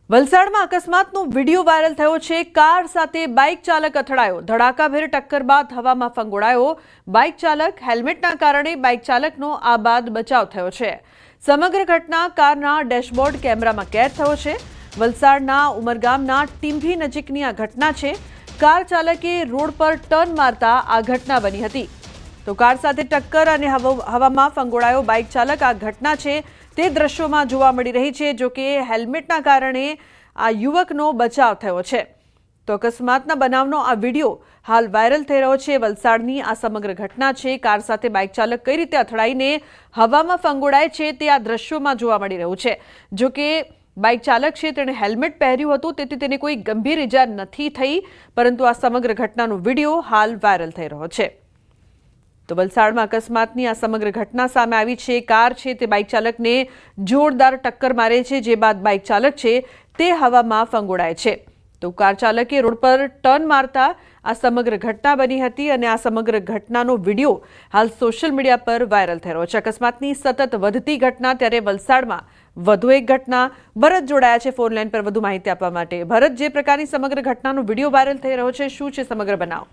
વલસાડમાં અકસ્માતનો video viral થયો છે। કાર સાથે બાઇક ચાલક અથડાયો। ધડાકાભેર ટક્કર બાદ હવામાં ફંગોળાયો બાઇક ચાલક। હેલ્મેટના કારણે બાઇક ચાલકનો આબાદ બચાવ થયો છે। સમગ્ર ઘટના કારના ડેશબોર્ડ કેમેરામાં કેદ થયો છે। વલસાડના ઉમરગામના ટીંભી નજીકની આ ઘટના છે। કાર ચાલકે રોડ પર ટર્ન મારતા આ ઘટના બની હતી। તો કાર સાથે ટક્કર અને હવામાં ફંગોળાયો બાઇક ચાલક આ ઘટના છે તે દ્રશ્યોમાં જોવા મળી રહી છે। જો કે હેલ્મેટના કારણે આ યુવકનો બચાવ થયો છે। તો અકસ્માતના બનાવનો આ વિડીયો હાલ વાયરલ થઈ રહ્યો છે। વલસાડની આ સમગ્ર ઘટના છે। કાર સાથે બાઇક ચાલક કઈ રીતે અથડાઈને હવામાં ફંગોળાય છે તે આ દ્રશ્યોમાં જોવા મળી રહ્યું છે। જો કે બાઇક ચાલક છે તેણે હેલ્મેટ પહેર્યું હતું તેથી તેને કોઈ ગંભીર ઇજા નથી થઈ, પરંતુ આ સમગ્ર ઘટનાનો વિડીયો હાલ વાયરલ થઈ રહ્યો છે। તો વલસાડમાં અકસ્માતની આ સમગ્ર ઘટના સામે આવી છે। કાર છે તે બાઇક ચાલકને જોરદાર ટક્કર મારે છે, જે બાદ બાઇક ચાલક છે તે હવામાં ફંગોળાય છે। તો કાર ચાલકે રોડ પર ટર્ન મારતા આ સમગ્ર ઘટના બની હતી અને આ સમગ્ર ઘટનાનો વિડીયો હાલ સોશિયલ મીડિયા પર વાયરલ થઈ રહ્યો છે। અકસ્માતની સતત વધતી ઘટના, ત્યારે વલસાડમાં વધુ એક ઘટના। ભરત જોડાયા છે ફોન લાઈન પર વધુ માહિતી આપવા માટે। ભરત, જે પ્રકારની સમગ્ર ઘટનાનો વિડીયો વાયરલ થઈ રહ્યો છે, શું છે સમગ્ર બનાવ?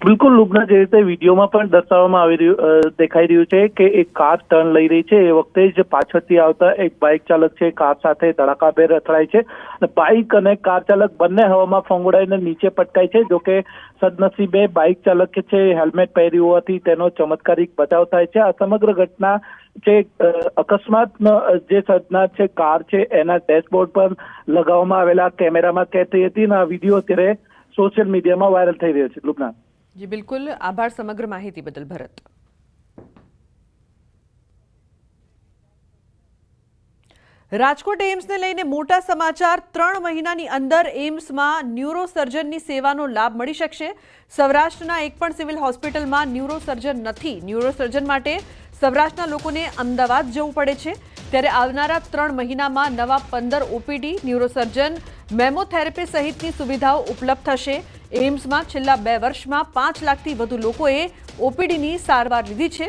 બિલકુલ લુબના, જે રીતે વિડીયોમાં પણ દર્શાવવામાં દેખાઈ રહ્યું છે કે એક કાર ટર્ન લઈ રહી છે, એ વખતે જ પાછળથી આવતા એક બાઇક ચાલક છે કાર સાથે ધડાકાભેર અથડાય છે અને બાઇક અને કાર ચાલક બંને હવામાં ફંગોળાઈને નીચે પટકાય છે। જો કે સદનસીબે બાઇક ચાલક છે હેલ્મેટ પહેર્યું હોવાથી તેનો ચમત્કારિક બચાવ થાય છે। આ સમગ્ર ઘટના જે અકસ્માત જે સર્જનાર છે કાર છે એના ડેશબોર્ડ પર લગાવવામાં આવેલા કેમેરામાં કેદ થઈ હતી અને આ વિડીયો અત્યારે સોશિયલ મીડિયામાં વાયરલ થઈ રહ્યો છે। લુબના જી બિલકુલ, આભાર સમગ્ર માહિતી બદલ ભરત। રાજકોટ એમ્સને લઈને મોટા સમાચાર। 3 મહિનાની અંદર એમ્સમાં ન્યુરોસર્જનની સેવાનો લાભ મળી શકશે। સૌરાષ્ટ્રના એક પણ સિવિલ હોસ્પિટલમાં ન્યુરોસર્જન નથી। ન્યુરોસર્જન માટે સૌરાષ્ટ્રના લોકોને અમદાવાદ જવું પડે છે। ત્યારે આવનારા 3 મહિનામાં નવા 15 ઓપીડી, ન્યુરોસર્જન, મેમોથેરેપી સહિતની સુવિધાઓ ઉપલબ્ધ થશે। એમ્સમાં છેલ્લા 2 વર્ષમાં 5 લાખથી વધુ લોકોએ ઓપીડીની સારવાર લીધી છે।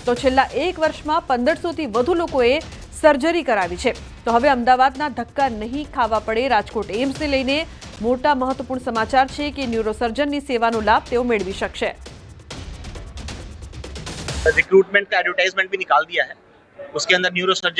તો છેલ્લા 1 વર્ષમાં 1500થી વધુ લોકોએ સર્જરી કરાવી છે। તો હવે અમદાવાદના ધક્કા નહીં ખાવા પડે। રાજકોટ એમ્સને લઈને મોટા મહત્વપૂર્ણ સમાચાર છે કે ન્યુરોસર્જનની સેવાનો લાભ તેઓ મેળવી શકશે। रिक्रूटमेंट का एडवर्टाइजमेंट भी निकाल दिया है, उसके अंदर न्यूरोसर्जन